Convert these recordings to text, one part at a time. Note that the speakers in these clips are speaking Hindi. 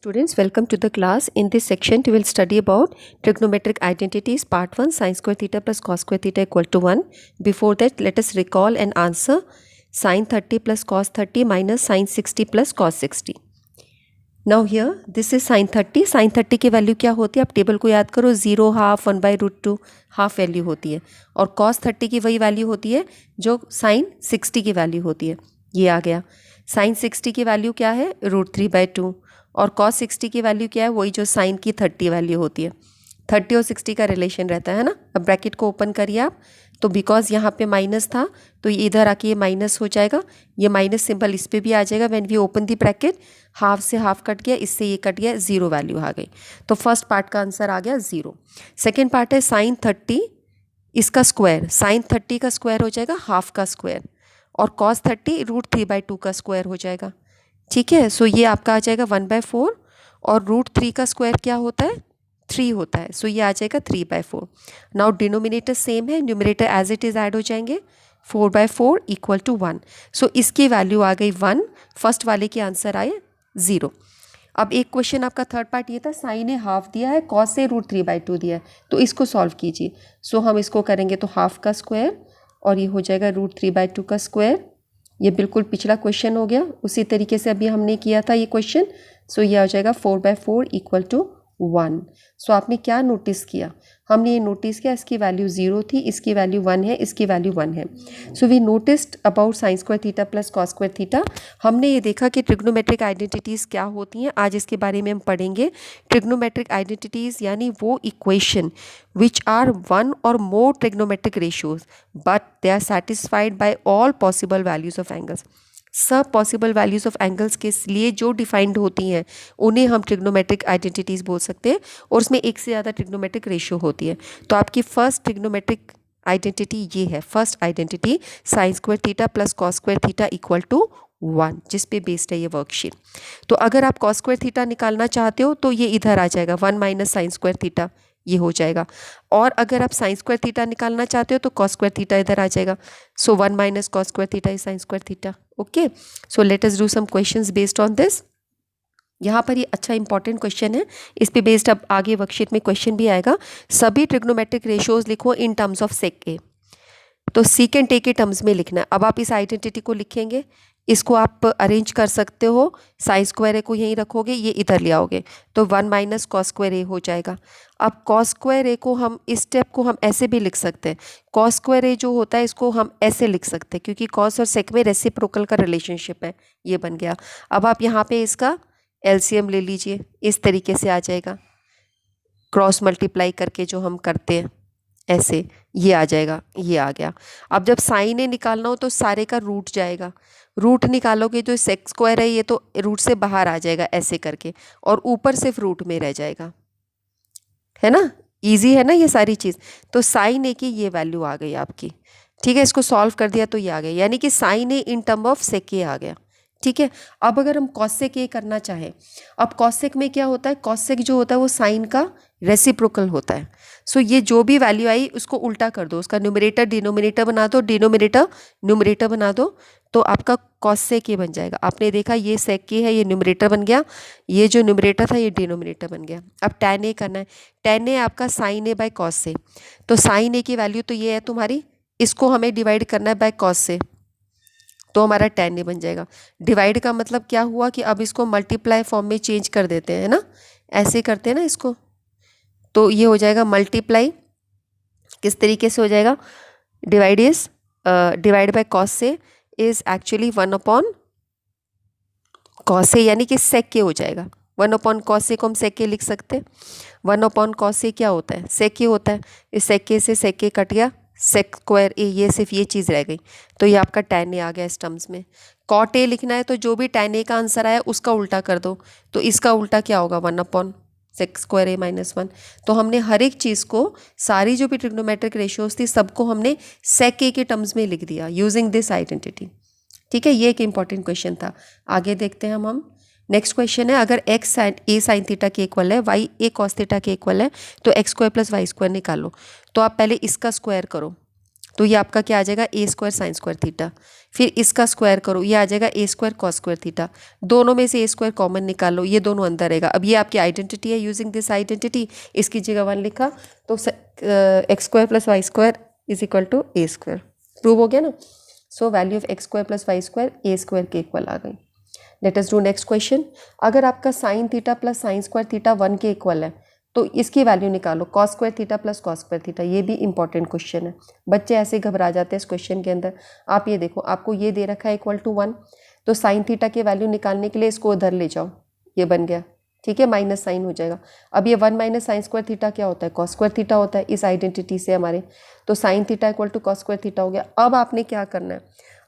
Students, welcome to the class. In this section, we will study about trigonometric identities, part 1, sin square theta plus cos square theta equal to 1. Before that, let us recall and answer sin 30 plus cos 30 minus sin 60 plus cos 60. Now here, this is sin 30. Sin 30 की वैल्यू क्या होती है? आप टेबल को याद करो, 0 हाफ 1/√2 हाफ वैल्यू होती है, और cos 30 की वही वैल्यू होती है जो sin 60 की वैल्यू होती है. ये आ गया. sin 60 की वैल्यू क्या है? √3/2. और cos 60 की वैल्यू क्या है? वही जो sin की 30 वैल्यू होती है. 30 और 60 का रिलेशन रहता है ना. अब ब्रैकेट को ओपन करिए आप, तो बिकॉज यहाँ पे माइनस था तो ये इधर आके ये माइनस हो जाएगा. ये माइनस सिंबल इस पे भी आ जाएगा. When we open the bracket, half से हाफ कट गया, इससे ये कट गया, 0 वैल्यू आ गई. तो फर्स्ट पार्ट का आंसर आ गया 0. सेकेंड पार्ट है sin 30, इसका स्क्वायर. sin 30 का स्क्वायर हो जाएगा हाफ का स्क्वायर, और cos 30 √3/2 का स्क्वायर हो जाएगा. ठीक है. सो ये आपका आ जाएगा 1/4, और √3 का स्क्वायर क्या होता है? 3 होता है. सो ये आ जाएगा 3/4. नाउ डिनोमिनेटर सेम है, numerator as it is add हो जाएंगे. 4/4 इक्वल टू 1. सो इसकी वैल्यू आ गई 1. फर्स्ट वाले के आंसर आए 0. अब एक क्वेश्चन आपका थर्ड पार्ट ये था, साइन ने हाफ दिया है, कॉस से √3/2 दिया है, तो इसको सॉल्व कीजिए. सो हम इसको करेंगे तो हाफ का स्क्वायर, और ये हो जाएगा √3/2 का स्क्वायर. ये बिल्कुल पिछला क्वेश्चन हो गया, उसी तरीके से अभी हमने किया था ये क्वेश्चन. सो ये आ जाएगा 4/4 इक्वल टू 1. सो आपने क्या नोटिस किया? हमने ये नोटिस किया इसकी वैल्यू 0 थी, इसकी वैल्यू 1 है, इसकी वैल्यू 1 है. So we noticed about sine square theta plus cos square theta. हमने ये देखा कि ट्रिग्नोमेट्रिक आइडेंटिटीज़ क्या होती हैं. आज इसके बारे में हम पढ़ेंगे. ट्रिग्नोमेट्रिक आइडेंटिटीज़ यानी वो equation which are one or more trigonometric ratios but they are satisfied by all possible values of angles. सब पॉसिबल वैल्यूज़ ऑफ एंगल्स के लिए जो डिफाइंड होती हैं उन्हें हम ट्रिग्नोमेट्रिक आइडेंटिटीज़ बोल सकते हैं, और उसमें एक से ज़्यादा ट्रिग्नोमेट्रिक रेशियो होती है. तो आपकी फर्स्ट ट्रिग्नोमेट्रिक आइडेंटिटी ये है. First identity sine square theta plus cos square theta equal to 1, जिस पे बेस्ड है ये वर्कशीट. तो अगर आप कॉस स्क्वायर थीटा निकालना चाहते हो तो ये इधर आ जाएगा, 1 माइनस साइन स्क्वायर थीटा, ये हो जाएगा. और अगर आप साइन स्क्वायर थीटा निकालना चाहते हो तो कॉस स्क्वायर थीटा इधर आ जाएगा. So 1 minus cos square theta is sine square theta. Okay, so let us do some questions based on this. यहाँ पर ये अच्छा इंपॉर्टेंट क्वेश्चन है, इस पे बेस्ड अब आगे वर्कशीट में क्वेश्चन भी आएगा. सभी ट्रिग्नोमेट्रिक रेशियोज लिखो इन टर्म्स ऑफ सेक ए. तो सीकेंट ए के टर्म्स में लिखना है. अब आप इस आइडेंटिटी को लिखेंगे, इसको आप अरेंज कर सकते हो. साइन स्क्वायर ए को यहीं रखोगे, ये इधर ले आओगे, तो 1 माइनस कॉस स्क्वायर ए हो जाएगा. अब कॉस स्क्वायर ए को हम, इस स्टेप को हम ऐसे भी लिख सकते हैं. कॉस स्क्वायर ए जो होता है इसको हम ऐसे लिख सकते हैं, क्योंकि कॉस और सेक में रेसिप्रोकल का रिलेशनशिप है. ये बन गया. अब आप यहाँ पे इसका एलसीएम ले लीजिए, इस तरीके से आ जाएगा. क्रॉस मल्टीप्लाई करके जो हम करते हैं ऐसे, ये आ जाएगा, ये आ गया. अब जब साइन ए निकालना हो तो सारे का रूट जाएगा. रूट निकालोगे तो सेक स्क्वायर है, ये तो रूट से बाहर आ जाएगा ऐसे करके, और ऊपर सिर्फ रूट में रह जाएगा. है ना, इजी है ना ये सारी चीज़. तो साइन ए की ये वैल्यू आ गई आपकी. ठीक है, इसको सॉल्व कर दिया तो ये आ गया, यानी कि sine A in term of sec A आ गया. ठीक है. अब अगर हम कॉसेक ए करना चाहें, अब कॉसेक में क्या होता है? कॉसेक जो होता है वो साइन का रेसिप्रोकल होता है. सो ये जो भी वैल्यू आई उसको उल्टा कर दो, उसका न्यूमरेटर डिनोमिनेटर बना दो, डिनोमिनेटर न्यूमरेटर बना दो, तो आपका कॉसेक ए बन जाएगा. आपने देखा ये सेक ए है, ये न्यूमरेटर बन गया, ये जो न्यूमरेटर था ये डिनोमिनेटर बन गया. अब tan ए करना है. tan ए आपका साइन ए बाय कॉस से. तो साइन ए की वैल्यू तो ये है तुम्हारी, इसको हमें डिवाइड करना है बाय कॉस से, तो हमारा tan ए बन जाएगा. डिवाइड का मतलब क्या हुआ कि अब इसको मल्टीप्लाई फॉर्म में चेंज कर देते हैं ना, ऐसे करते हैं ना इसको. तो ये हो जाएगा मल्टीप्लाई, किस तरीके से हो जाएगा? डिवाइड बाय कॉस से इज एक्चुअली 1/cos से, यानी कि सेक के हो जाएगा. 1/cos से को हम सेक के लिख सकते हैं. 1/cos से क्या होता है? सेक के होता है. इस सेक के से सेक के कट गया, सेक स्क्वायर ए, ये सिर्फ ये चीज़ रह गई, तो ये आपका tan ए आ गया इस टर्म्स में. कॉट ए लिखना है तो जो भी tan ए का आंसर आया उसका उल्टा कर दो, तो इसका उल्टा क्या होगा? 1/sec स्क्वायर ए -1. तो हमने हर एक चीज़ को, सारी जो भी ट्रिग्नोमेट्रिक रेशियोज थी सबको हमने सेक ए के टर्म्स में लिख दिया यूजिंग दिस आइडेंटिटी. ठीक है, ये एक इंपॉर्टेंट क्वेश्चन था. आगे देखते हैं हम. नेक्स्ट क्वेश्चन है, अगर x ए साइन थीटा के इक्वल है, y ए कॉस थीटा के इक्वल है, तो x square plus y square निकालो. तो आप पहले इसका स्क्वायर करो, तो ये आपका क्या आ जाएगा, ए स्क्वायर साइन स्क्वायर थीटा। फिर इसका स्क्वायर करो, ये आ जाएगा ए स्क्वायर कॉस स्क्वायर थीटा। दोनों में से ए स्क्वायर कॉमन निकालो, ये दोनों अंदर रहेगा। अब ये आपकी आइडेंटिटी है, यूजिंग दिस आइडेंटिटी इसकी जगह 1 लिखा, तो x square plus y square is equal to a square. Prove हो गया ना। So value of x square plus y square a square के इक्वल आ गई। Let us do next question. अगर आपका sine theta plus sine square theta 1 के इक्वल है तो इसकी वैल्यू निकालो, cos square theta plus cos square theta. ये भी इंपॉर्टेंट क्वेश्चन है, बच्चे ऐसे घबरा जाते हैं इस क्वेश्चन के अंदर। आप ये देखो, आपको ये दे रखा है इक्वल टू 1, तो साइन थीटा की वैल्यू निकालने के लिए इसको उधर ले जाओ, ये बन गया, ठीक है, माइनस साइन हो जाएगा। अब ये 1 माइनस साइन स्क्वायर थीटा क्या होता है, कॉस स्क्वायर थीटा होता है इस आइडेंटिटी से हमारे। तो sine theta equal to cos square theta हो गया। अब आपने क्या करना है,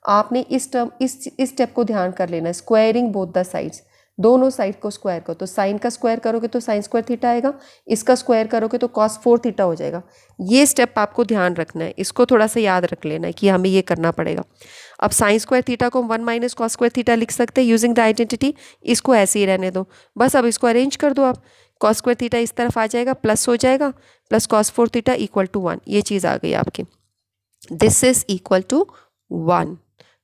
आपने इस टर्म इस स्टेप को ध्यान कर लेना है, स्क्वायरिंग बोथ द साइड्स, दोनों साइड को स्क्वायर करो। तो साइन का स्क्वायर करोगे तो साइन स्क्वायर थीटा आएगा, इसका स्क्वायर करोगे तो कॉस 4 थीटा हो जाएगा। ये स्टेप आपको ध्यान रखना है, इसको थोड़ा सा याद रख लेना है कि हमें ये करना पड़ेगा। अब साइन स्क्वायर थीटा को 1 माइनस कॉस स्क्वायर थीटा लिख सकते हैं यूजिंग द आइडेंटिटी। इसको ऐसे ही रहने दो बस। अब इसको अरेंज कर दो आप, कॉस स्क्वायर थीटा इस तरफ आ जाएगा, प्लस हो जाएगा, plus cos 4 theta equal to 1, ये चीज़ आ गई आपकी। This is equal to 1।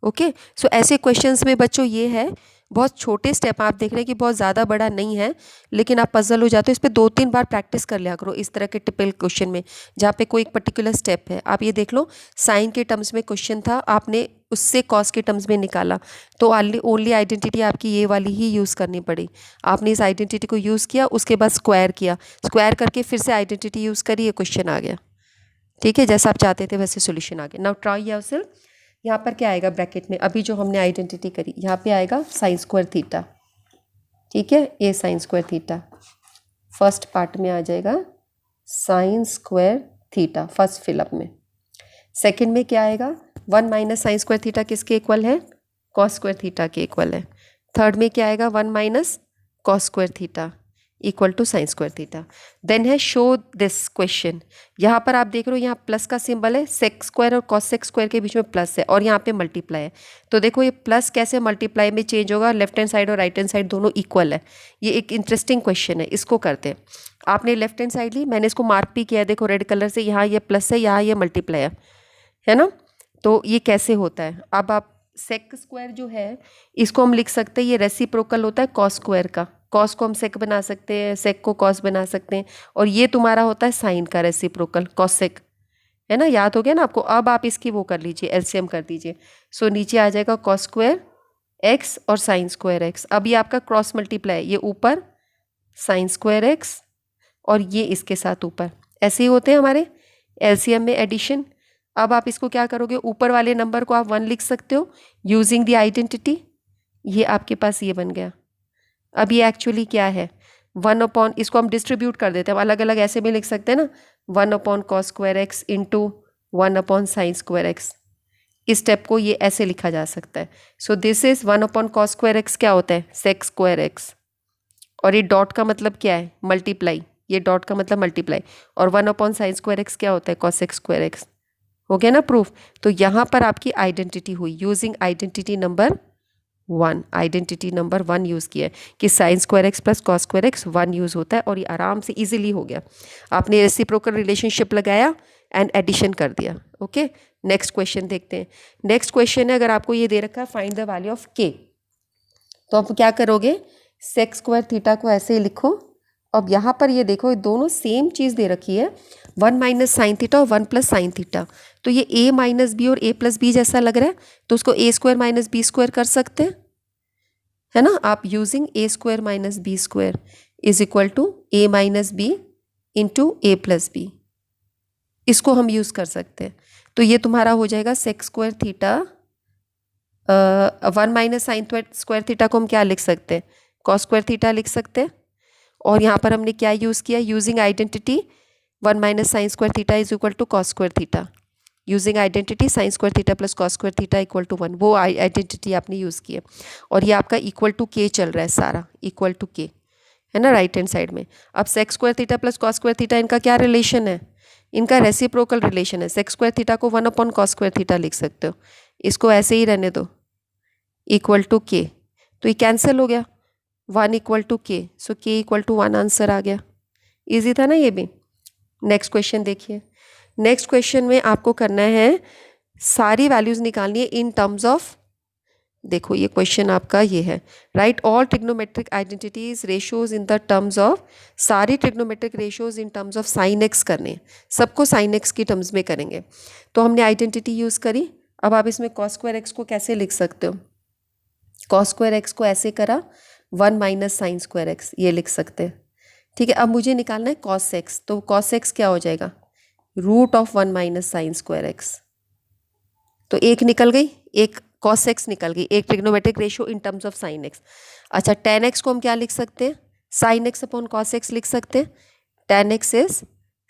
Okay, so ऐसे क्वेश्चंस में बच्चों ये है, बहुत छोटे स्टेप आप देख रहे हैं कि बहुत ज़्यादा बड़ा नहीं है, लेकिन आप पजल हो जाते हो। इस पर 2-3 बार प्रैक्टिस कर लिया करो इस तरह के टिपिकल क्वेश्चन में जहाँ पे कोई एक पर्टिकुलर स्टेप है। आप ये देख लो, साइन के टर्म्स में क्वेश्चन था, आपने उससे कॉस के टर्म्स में निकाला, तो ओनली आइडेंटिटी आपकी ये वाली ही यूज़ करनी पड़ी। आपने इस आइडेंटिटी को यूज़ किया, उसके बाद स्क्वायर किया, स्क्वायर करके फिर से आइडेंटिटी यूज़ करी, ये क्वेश्चन आ गया। ठीक है, जैसा आप चाहते थे वैसे सोल्यूशन आ गया। Now try yourself. यहाँ पर क्या आएगा ब्रैकेट में, अभी जो हमने आइडेंटिटी करी, यहाँ पे आएगा साइन स्क्वायर थीटा, ठीक है, A sine square theta. First part में आ जाएगा sine square theta first fill up में। सेकंड में क्या आएगा, 1 माइनस साइन स्क्वायर थीटा किसके इक्वल है, कॉस स्क्वायर थीटा के इक्वल है। थर्ड में क्या आएगा, 1 minus cos square theta equal to sine square theta. Then है शो दिस क्वेश्चन। यहाँ पर आप देख रहे हो, यहाँ प्लस का सिंबल है, सेक स्क्वायर और कॉस सेक स्क्वायर के बीच में प्लस है, और यहाँ पे मल्टीप्लाई है। तो देखो ये प्लस कैसे मल्टीप्लाई में चेंज होगा, लेफ्ट हैंड साइड और राइट हैंड साइड दोनों इक्वल है। ये एक इंटरेस्टिंग क्वेश्चन है, इसको करते हैं। आपने लेफ्ट हैंड साइड ली, मैंने इसको मार्क भी किया है, देखो रेड कलर से, यहाँ ये प्लस है, यहाँ ये मल्टीप्लाई है ना। तो ये कैसे होता है, अब आप सेक स्क्वायर जो है इसको हम लिख सकते हैं, ये रेसिप्रोकल होता है कॉस स्क्वायर का। कॉस को हम सेक बना सकते हैं, सेक को कॉस बना सकते हैं, और ये तुम्हारा होता है साइन का रेसिप्रोकल कॉस सेक, है ना, याद हो गया ना आपको। अब आप इसकी वो कर लीजिए, एलसीएम कर दीजिए। सो नीचे आ जाएगा कॉस स्क्वायर एक्स और साइन स्क्वायर एक्स। अब ये आपका क्रॉस मल्टीप्लाई, ये ऊपर साइन स्क्वायर एक्स और ये इसके साथ ऊपर, ऐसे ही होते हैं हमारे एलसीएम में एडिशन। अब आप इसको क्या करोगे, ऊपर वाले नंबर को आप 1 लिख सकते हो यूजिंग द आइडेंटिटी, ये आपके पास ये बन गया। अब ये एक्चुअली क्या है, 1 अपॉन, इसको हम डिस्ट्रीब्यूट कर देते हैं, अलग अलग ऐसे भी लिख सकते हैं ना, 1 upon cos square x into 1 upon sine square x. इस स्टेप को ये ऐसे लिखा जा सकता है। So this is 1 upon cos square x क्या होता है, सेक स्क्वायर एक्स, और ये डॉट का मतलब क्या है, मल्टीप्लाई, ये डॉट का मतलब मल्टीप्लाई, और 1 अपॉन साइन स्क्वायर एक्स क्या होता है, कॉस एक्स स्क्वायर एक्स। हो गया ना प्रूफ। तो यहाँ पर आपकी आइडेंटिटी हुई using identity number 1, identity number 1 use किया है कि sign square x plus cos square x 1 use होता है, और ये आराम से इजीली हो गया। आपने रेसिप्रोकल रिलेशनशिप लगाया एंड एडिशन कर दिया। ओके, नेक्स्ट क्वेश्चन देखते हैं। नेक्स्ट क्वेश्चन है, अगर आपको ये दे रखा है फाइंड द वैल्यू ऑफ के, तो आप क्या करोगे, सेक स्क्वायर थीटा को ऐसे ही लिखो। अब यहाँ पर ये देखो, ये दोनों सेम चीज़ दे रखी है, 1 माइनस साइन थीटा और 1 प्लस साइन थीटा। तो ये a माइनस बी और a प्लस बी जैसा लग रहा है, तो उसको a square minus b square कर सकते हैं, है ना। आप using a square minus b square is equal to a minus b into a plus b, इसको हम यूज़ कर सकते हैं। तो ये तुम्हारा हो जाएगा sec square theta, 1 minus sine square theta को हम क्या लिख सकते हैं, कॉस स्क्वायर थीटा लिख सकते हैं। और यहाँ पर हमने क्या यूज़ किया, using identity 1 minus sine square theta is equal to cos square theta, using identity sine square theta plus cos square theta equal to 1, वो आइडेंटिटी आपने यूज़ की है। और ये आपका इक्वल टू के चल रहा है सारा, इक्वल टू के, है ना, राइट हैंड साइड में। अब sec square theta plus cos square theta, इनका क्या रिलेशन है, इनका रेसिप्रोकल रिलेशन है। सेक स्क्वायर थीटा को 1 अपॉन कॉस स्क्वायर थीटा लिख सकते हो, इसको ऐसे ही रहने दो, इक्वल टू के, तो ये कैंसिल हो गया, 1 इक्वल टू के, सो के इक्वल टू 1 आंसर आ गया। ईजी था ना ये भी। नेक्स्ट क्वेश्चन देखिए। नेक्स्ट क्वेश्चन में आपको करना है सारी वैल्यूज निकालनी है इन टर्म्स ऑफ, देखो ये क्वेश्चन आपका ये है, write all trigonometric identities ratios in the terms of, सारी trigonometric ratios in terms of sine X करने, सबको साइन एक्स की टर्म्स में करेंगे। तो हमने आइडेंटिटी यूज़ करी। अब आप इसमें कॉस स्क्वायर एक्स को कैसे लिख सकते हो? कॉस स्क्वायर एक्स को ऐसे करा 1 माइनस साइन स्क्वायर एक्स, ये लिख सकते हैं। ठीक है, अब मुझे निकालना है कॉस एक्स, तो कॉस एक्स क्या हो जाएगा? Root of 1 minus sine square x. तो एक निकल गई, एक कॉस एक्स निकल गई, एक trigonometric ratio in terms of sine x. अच्छा, टेन एक्स को हम क्या लिख सकते हैं? Sine x upon cos x लिख सकते हैं। Ten x is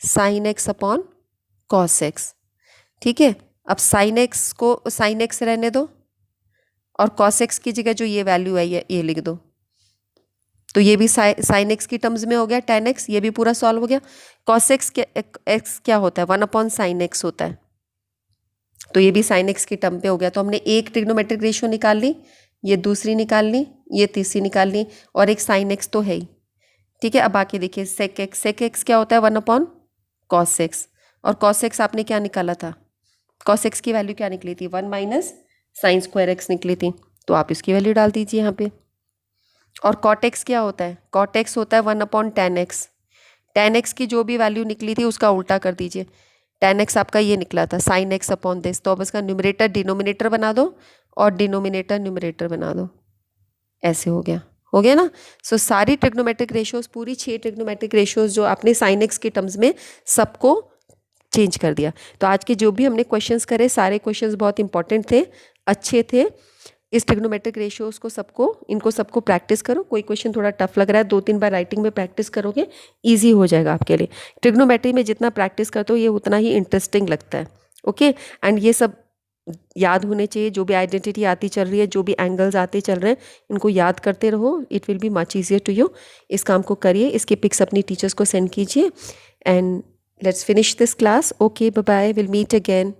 sine x upon cos x. ठीक है, अब साइन एक्स को साइन एक्स रहने दो और कॉस एक्स की जगह जो ये वैल्यू है ये लिख दो। तो ये भी साइन एक्स की टर्म्स में हो गया टेन एक्स, ये भी पूरा सॉल्व हो गया। कॉस एक्स क्या होता है? 1 अपॉन साइन एक्स होता है, तो ये भी साइन एक्स की टर्म पे हो गया। तो हमने एक ट्रिग्नोमेट्रिक रेशियो निकाल ली, ये दूसरी निकाल ली, ये तीसरी निकाल ली, और एक साइन एक्स तो है ही। ठीक है, अब आके देखिए सेक एक्स क्या होता है? 1 अपॉन कॉस एक्स, और कॉस एक्स आपने क्या निकाला था? कॉस एक्स की वैल्यू क्या निकली थी? 1 माइनस साइन स्क्वायर एक्स निकली थी, तो आप इसकी वैल्यू डाल दीजिए यहाँ पे। और कॉट एक्स क्या होता है? कॉट एक्स होता है 1 upon ten x. Ten x की जो भी वैल्यू निकली थी उसका उल्टा कर दीजिए। टेन एक्स आपका ये निकला था साइन एक्स अपॉन दिस, तो अब इसका न्यूमरेटर डिनोमिनेटर बना दो और डिनोमिनेटर न्यूमरेटर बना दो। ऐसे हो गया ना। सो सारी ट्रिग्नोमेट्रिक रेशियोज, पूरी 6 ट्रिग्नोमेट्रिक रेशियोज जो आपने साइन एक्स के टर्म्स में सबको चेंज कर दिया। तो आज के जो भी हमने क्वेश्चंस करे सारे क्वेश्चंस बहुत इंपॉर्टेंट थे, अच्छे थे। इस ट्रिग्नोमेट्रिक रेशियोज को इनको सबको प्रैक्टिस करो। कोई क्वेश्चन थोड़ा टफ लग रहा है, 2-3 बार राइटिंग में प्रैक्टिस करोगे इजी हो जाएगा आपके लिए। ट्रिग्नोमेट्री में जितना प्रैक्टिस करते हो ये उतना ही इंटरेस्टिंग लगता है। ओके, एंड ये सब याद होने चाहिए। जो भी आइडेंटिटी आती चल रही है, जो भी एंगल्स आते चल रहे हैं, इनको याद करते रहो। It will be much easier to you. इस काम को करिए, इसके पिक्स अपनी टीचर्स को सेंड कीजिए, and let's finish this class. Okay, bye bye, will meet again.